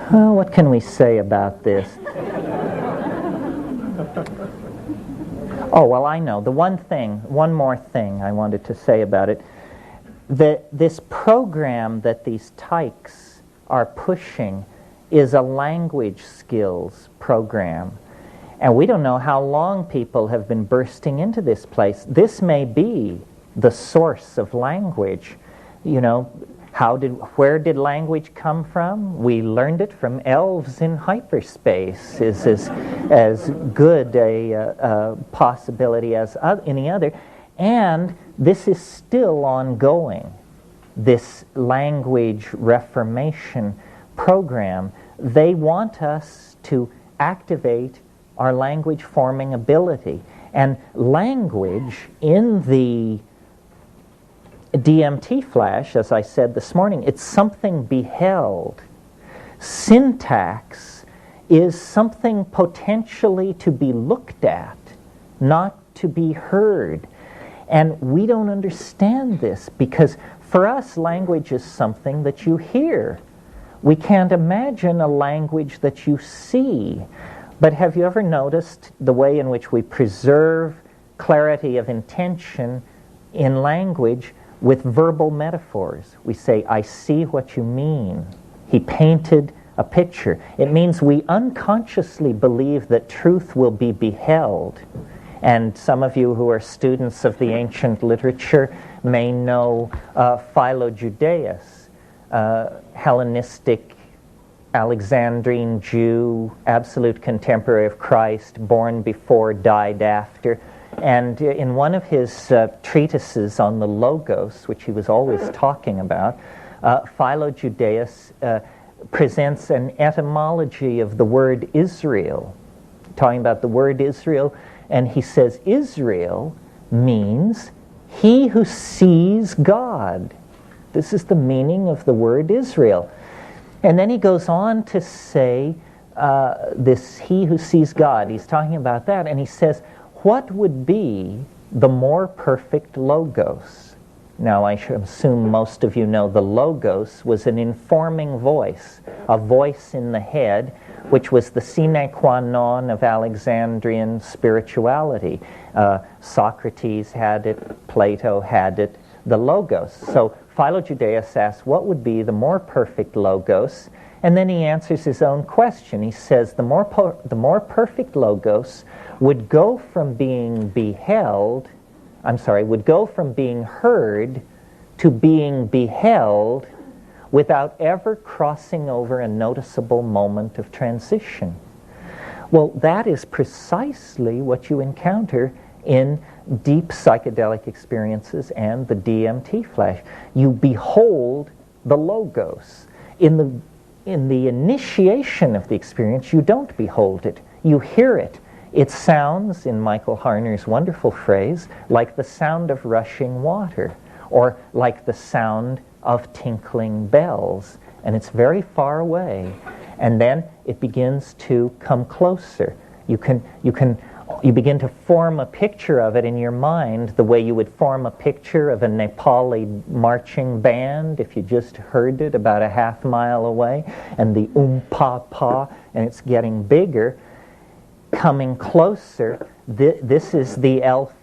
What can we say about this? Oh, well, I know. One more thing I wanted to say about it. This program that these tykes are pushing is a language skills program. And we don't know how long people have been bursting into this place. This may be the source of language. You know, where did language come from? We learned it from elves in hyperspace. Is as good a possibility as any other. And this is still ongoing, this language reformation program. They want us to activate our language forming ability. And language in the DMT flash, as I said this morning, it's something beheld. Syntax is something potentially to be looked at, not to be heard. And we don't understand this because for us, language is something that you hear. We can't imagine a language that you see. But have you ever noticed the way in which we preserve clarity of intention in language with verbal metaphors? We say, I see what you mean. He painted a picture. It means we unconsciously believe that truth will be beheld. And some of you who are students of the ancient literature may know Philo-Judaeus, Hellenistic Alexandrine Jew, absolute contemporary of Christ, born before, died after. And in one of his treatises on the Logos, which he was always talking about, Philo-Judaeus presents an etymology of the word Israel, talking about the word Israel, and he says Israel means he who sees God. This is the meaning of the word Israel. And then he goes on to say, this he who sees God, he's talking about that, and he says, what would be the more perfect logos? Now, I should assume most of you know the logos was an informing voice, a voice in the head, which was the sine qua non of Alexandrian spirituality. Socrates had it, Plato had it, the logos. So Philo-Judaeus asks, what would be the more perfect logos? And then he answers his own question. He says the more perfect logos would go from being would go from being heard to being beheld without ever crossing over a noticeable moment of transition. Well, that is precisely what you encounter in deep psychedelic experiences and the DMT flash. You behold the logos. In the initiation of the experience, you don't behold it. You hear it. It sounds, in Michael Harner's wonderful phrase, like the sound of rushing water, or like the sound of tinkling bells. And it's very far away. And then it begins to come closer. You begin to form a picture of it in your mind the way you would form a picture of a Nepali marching band if you just heard it about a half mile away, and the pa, and it's getting bigger, coming closer. This is the elf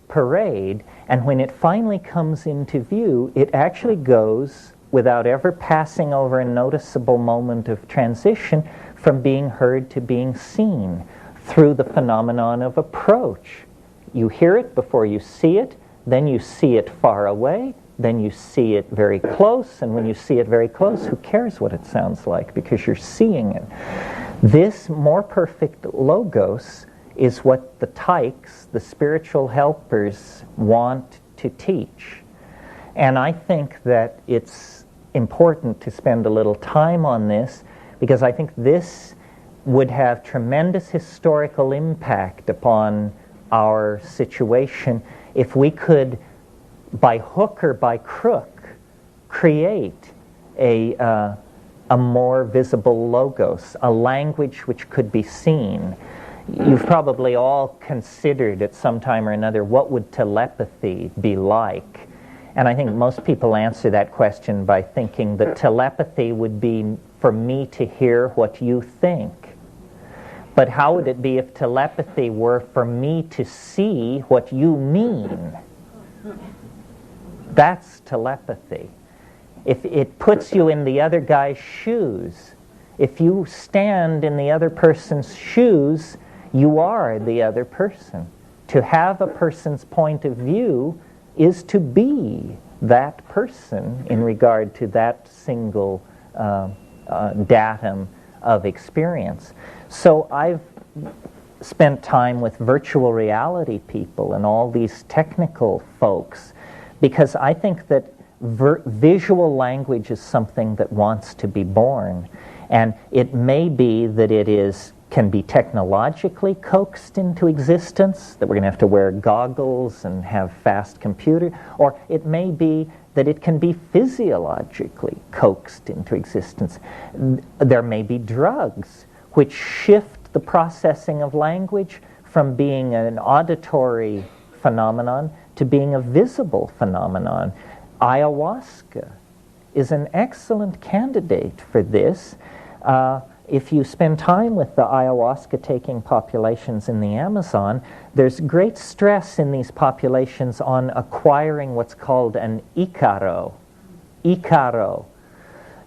parade, and when it finally comes into view, it actually goes, without ever passing over a noticeable moment of transition, from being heard to being seen, through the phenomenon of approach. You hear it before you see it, then you see it far away, then you see it very close, and when you see it very close, who cares what it sounds like, because you're seeing it. This more perfect logos is what the tykes, the spiritual helpers, want to teach. And I think that it's important to spend a little time on this, because I think this would have tremendous historical impact upon our situation if we could, by hook or by crook, create a more visible logos, a language which could be seen. You've probably all considered at some time or another, what would telepathy be like? And I think most people answer that question by thinking that telepathy would be for me to hear what you think. But how would it be if telepathy were for me to see what you mean? That's telepathy. If it puts you in the other guy's shoes, if you stand in the other person's shoes, you are the other person. To have a person's point of view is to be that person in regard to that single datum of experience. So I've spent time with virtual reality people and all these technical folks because I think that visual language is something that wants to be born. And it may be that can be technologically coaxed into existence, that we're going to have to wear goggles and have fast computer, or it may be that it can be physiologically coaxed into existence. There may be drugs which shift the processing of language from being an auditory phenomenon to being a visible phenomenon. Ayahuasca is an excellent candidate for this. If you spend time with the ayahuasca-taking populations in the Amazon, there's great stress in these populations on acquiring what's called an icaro. Icaro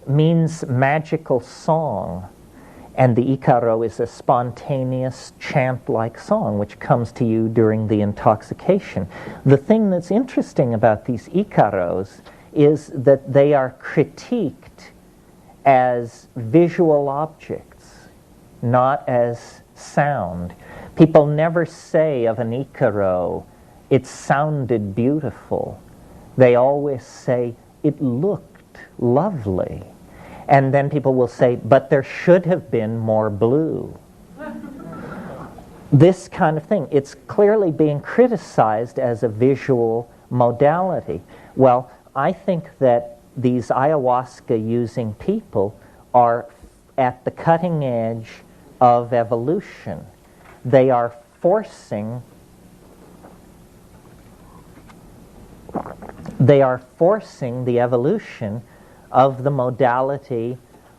means magical song, and the icaro is a spontaneous chant-like song which comes to you during the intoxication. The thing that's interesting about these icaros is that they are critiqued as visual objects, not as sound. People never say of an icaro, it sounded beautiful. They always say, it looked lovely. And then people will say, but there should have been more blue. This kind of thing. It's clearly being criticized as a visual modality. Well, I think that these ayahuasca-using people are at the cutting edge of evolution. They are forcing the evolution of the modality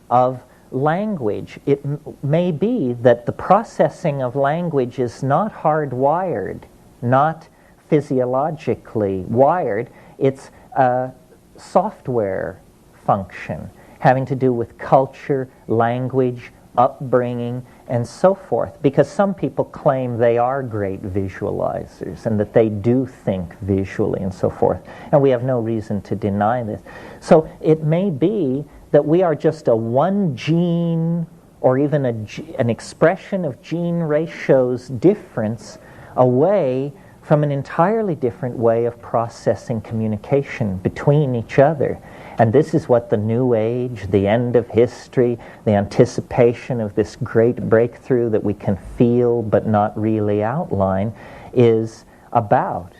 of language. It may be that the processing of language is not hardwired, not physiologically wired. It's a software function having to do with culture, language, upbringing, and so forth. Because some people claim they are great visualizers and that they do think visually and so forth. And we have no reason to deny this. So it may be that we are just a one gene or even an expression of gene ratio's difference away from an entirely different way of processing communication between each other. And this is what the New Age, the end of history, the anticipation of this great breakthrough that we can feel but not really outline is about.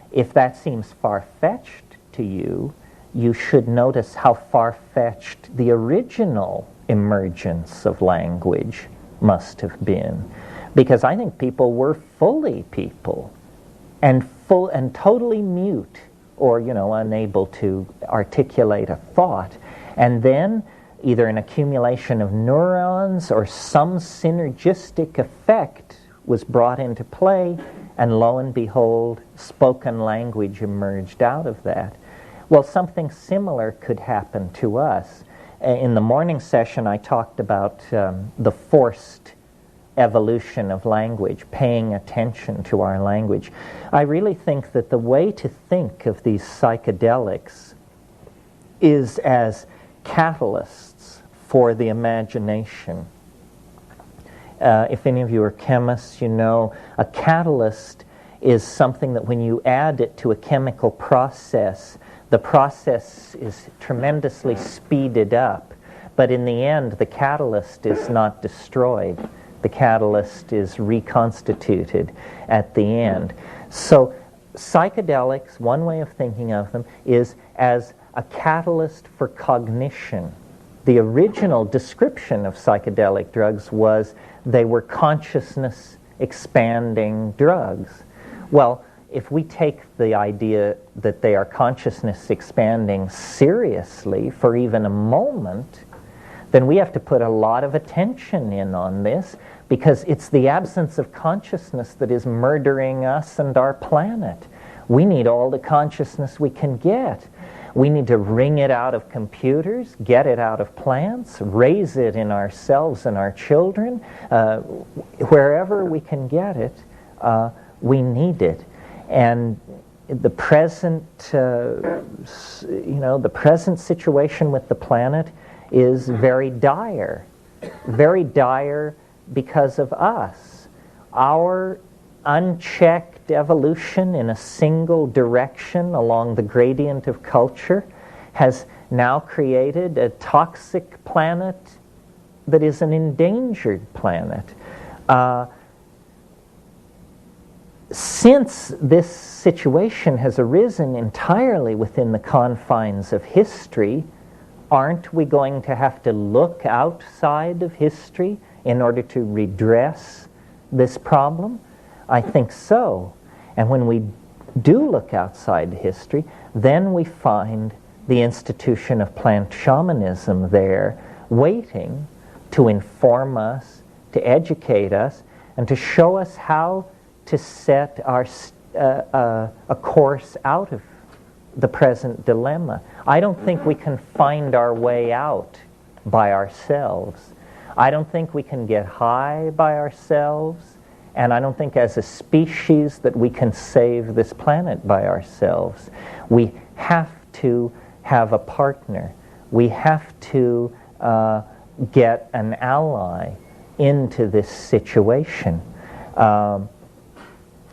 If that seems far-fetched to you, you should notice how far-fetched the original emergence of language must have been. Because I think people were fully people and totally mute, or unable to articulate a thought, and then either an accumulation of neurons or some synergistic effect was brought into play, and lo and behold, spoken language emerged out of that. Well, something similar could happen to us. In the morning session, I talked about the forced evolution of language, paying attention to our language. I really think that the way to think of these psychedelics is as catalysts for the imagination. If any of you are chemists, you know a catalyst is something that when you add it to a chemical process, the process is tremendously speeded up. But in the end, the catalyst is not destroyed. The catalyst is reconstituted at the end. So psychedelics, one way of thinking of them, is as a catalyst for cognition. The original description of psychedelic drugs was they were consciousness expanding drugs. Well, if we take the idea that they are consciousness expanding seriously for even a moment, then we have to put a lot of attention in on this, because it's the absence of consciousness that is murdering us and our planet. We need all the consciousness we can get. We need to wring it out of computers, get it out of plants, raise it in ourselves and our children. Wherever we can get it, we need it. And the present, the present situation with the planet is very dire because of us. Our unchecked evolution in a single direction along the gradient of culture has now created a toxic planet that is an endangered planet. Since this situation has arisen entirely within the confines of history, aren't we going to have to look outside of history in order to redress this problem? I think so. And when we do look outside history, then we find the institution of plant shamanism there, waiting to inform us, to educate us, and to show us how to set a course out of the present dilemma. I don't think we can find our way out by ourselves. I don't think we can get high by ourselves, and I don't think as a species that we can save this planet by ourselves. We have to have a partner. We have to get an ally into this situation.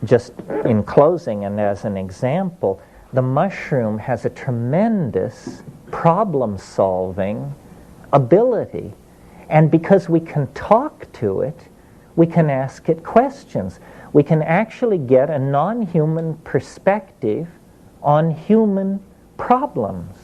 Just in closing and as an example, the mushroom has a tremendous problem-solving ability. And because we can talk to it, we can ask it questions. We can actually get a non-human perspective on human problems.